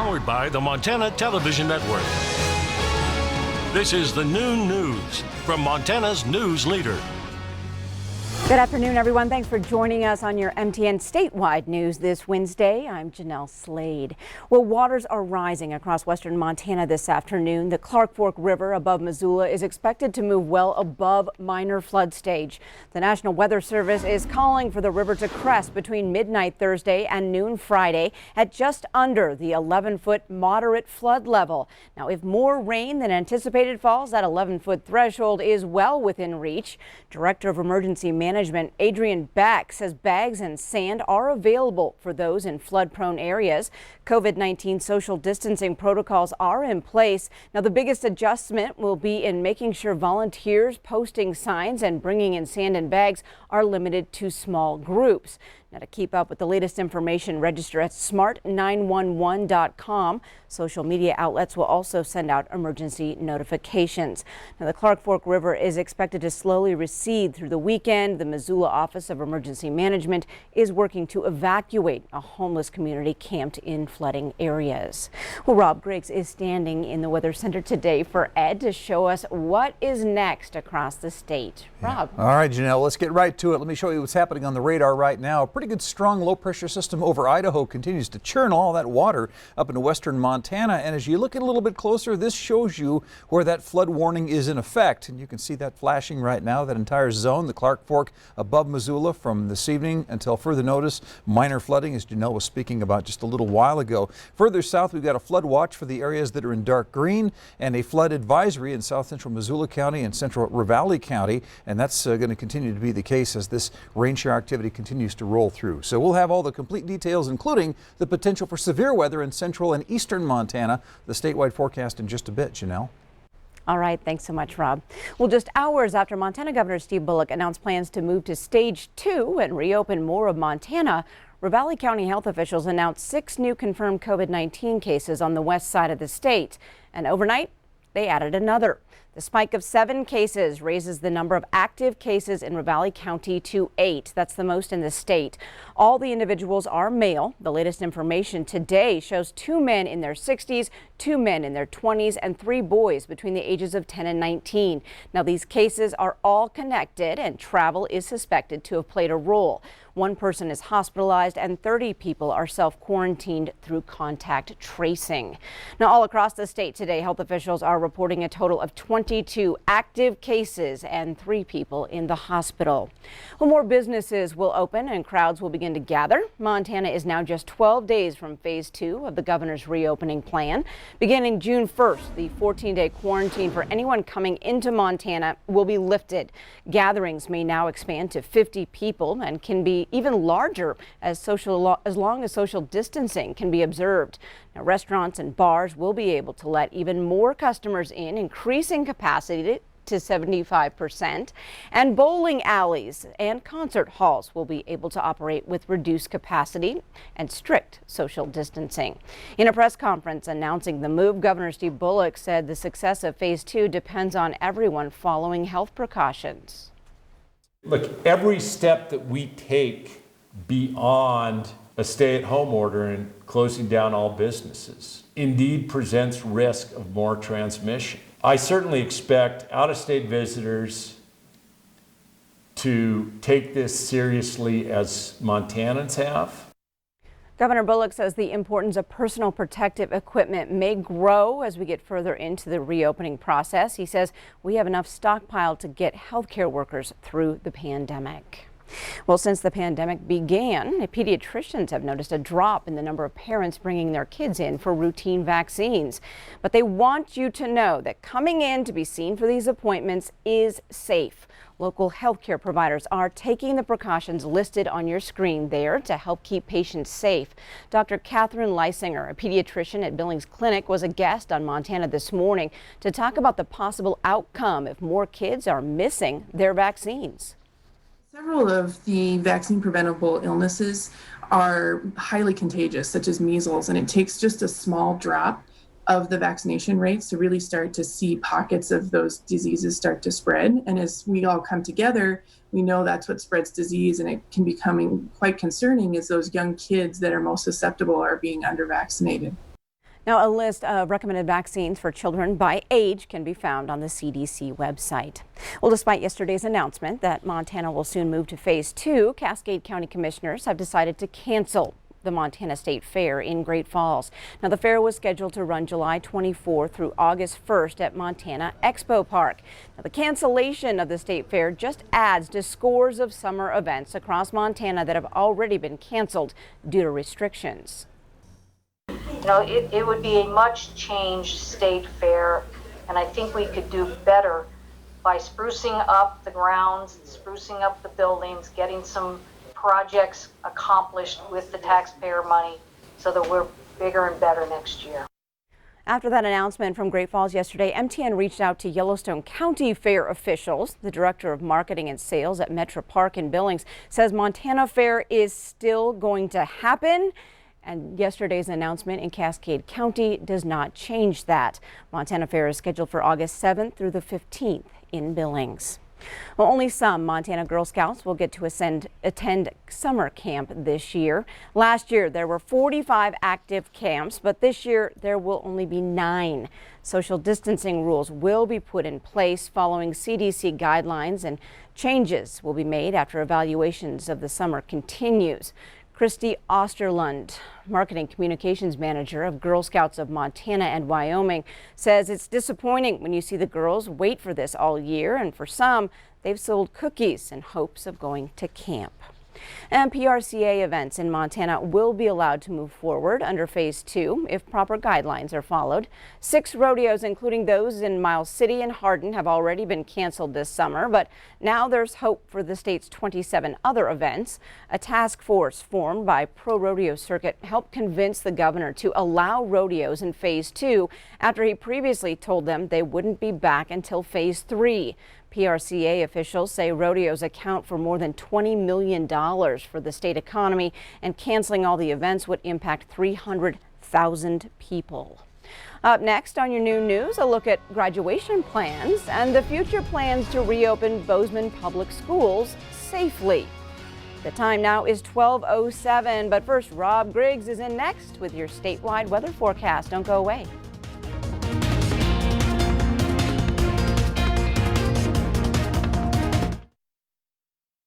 Powered by the Montana Television Network. This is the Noon News from Montana's news leader. Good afternoon, everyone. Thanks for joining us on your MTN Statewide News this Wednesday. I'm Jeanelle Slade. Well, waters are rising across western Montana this afternoon. The Clark Fork River above Missoula is expected to move well above minor flood stage. The National Weather Service is calling for the river to crest between midnight Thursday and noon Friday at just under the 11-foot moderate flood level. Now, if more rain than anticipated falls, that 11-foot threshold is well within reach. Director of Emergency Management Adrian Beck says bags and sand are available for those in flood-prone areas. COVID-19 social distancing protocols are in place. Now, the biggest adjustment will be in making sure volunteers posting signs and bringing in sand and bags are limited to small groups. Now, to keep up with the latest information, register at smart911.com. Social media outlets will also send out emergency notifications. Now, the Clark Fork River is expected to slowly recede through the weekend. The Missoula Office of Emergency Management is working to evacuate a homeless community camped in flooding areas. Well, Rob Griggs is standing in the Weather Center today for Ed to show us what is next across the state. Rob. All right, Jeanelle, let's get right to it. Let me show you what's happening on the radar right now. Pretty good strong low pressure system over Idaho continues to churn all that water up into western Montana, and as you look a little bit closer, this shows you where that flood warning is in effect, and you can see that flashing right now, that entire zone, the Clark Fork above Missoula from this evening until further notice. Minor flooding, as Jeanelle was speaking about just a little while ago. Further south, we've got a flood watch for the areas that are in dark green and a flood advisory in south central Missoula County and central Ravalli County, and that's going to continue to be the case as this rain shower activity continues to roll through. So we'll have all the complete details, including the potential for severe weather in central and eastern Montana. The statewide forecast in just a bit, Jeanelle. All right, thanks so much, Rob. Well, just hours after Montana Governor Steve Bullock announced plans to move to stage 2 and reopen more of Montana, Ravalli County health officials announced 6 new confirmed COVID-19 cases on the west side of the state. And overnight, they added another. The spike of 7 cases raises the number of active cases in Ravalli County to 8. That's the most in the state. All the individuals are male. The latest information today shows 2 men in their 60s, 2 men in their 20s, and 3 boys between the ages of 10 and 19. Now, these cases are all connected, and travel is suspected to have played a role. 1 person is hospitalized and 30 people are self-quarantined through contact tracing. Now, all across the state today, health officials are reporting a total of 22 active cases and 3 people in the hospital. Well, more businesses will open and crowds will begin to gather. Montana is now just 12 days from phase 2 of the governor's reopening plan. Beginning June 1st, the 14-day quarantine for anyone coming into Montana will be lifted. Gatherings may now expand to 50 people and can be even larger as long as social distancing can be observed. Now, restaurants and bars will be able to let even more customers in, increasing capacity to 75%, and bowling alleys and concert halls will be able to operate with reduced capacity and strict social distancing. In a press conference announcing the move, Governor Steve Bullock said the success of phase 2 depends on everyone following health precautions. Look, every step that we take beyond a stay-at-home order and closing down all businesses indeed presents risk of more transmission. I certainly expect out-of-state visitors to take this seriously as Montanans have. Governor Bullock says the importance of personal protective equipment may grow as we get further into the reopening process. He says we have enough stockpile to get healthcare workers through the pandemic. Well, since the pandemic began, pediatricians have noticed a drop in the number of parents bringing their kids in for routine vaccines. But they want you to know that coming in to be seen for these appointments is safe. Local healthcare providers are taking the precautions listed on your screen there to help keep patients safe. Dr. Catherine Leisinger, a pediatrician at Billings Clinic, was a guest on Montana this morning to talk about the possible outcome if more kids are missing their vaccines. Several of the vaccine preventable illnesses are highly contagious, such as measles, and it takes just a small drop of the vaccination rates to really start to see pockets of those diseases start to spread. And as we all come together, we know that's what spreads disease, and it can becoming quite concerning as those young kids that are most susceptible are being under vaccinated. Now, a list of recommended vaccines for children by age can be found on the CDC website. Well, despite yesterday's announcement that Montana will soon move to phase 2, Cascade County commissioners have decided to cancel the Montana State Fair in Great Falls. Now, the fair was scheduled to run July 24 through August 1st at Montana Expo Park. Now, the cancellation of the State Fair just adds to scores of summer events across Montana that have already been canceled due to restrictions. You know, it would be a much changed state fair, and I think we could do better by sprucing up the grounds, sprucing up the buildings, getting some projects accomplished with the taxpayer money so that we're bigger and better next year. After that announcement from Great Falls yesterday, MTN reached out to Yellowstone County Fair officials. The director of marketing and sales at Metro Park in Billings says Montana Fair is still going to happen. And yesterday's announcement in Cascade County does not change that. Montana Fair is scheduled for August 7th through the 15th in Billings. Well, only some Montana Girl Scouts will get to attend summer camp this year. Last year, there were 45 active camps, but this year there will only be 9. Social distancing rules will be put in place following CDC guidelines, and changes will be made after evaluations of the summer continues. Christy Osterlund, Marketing Communications Manager of Girl Scouts of Montana and Wyoming, says it's disappointing when you see the girls wait for this all year, and for some, they've sold cookies in hopes of going to camp. And PRCA events in Montana will be allowed to move forward under phase 2 if proper guidelines are followed. 6 rodeos, including those in Miles City and Hardin, have already been canceled this summer, but now there's hope for the state's 27 other events. A task force formed by Pro Rodeo Circuit helped convince the governor to allow rodeos in phase 2 after he previously told them they wouldn't be back until phase 3. PRCA officials say rodeos account for more than $20 million for the state economy, and canceling all the events would impact 300,000 people. Up next on your noon news, a look at graduation plans and the future plans to reopen Bozeman Public Schools safely. The time now is 12:07, but first, Rob Griggs is in next with your statewide weather forecast. Don't go away.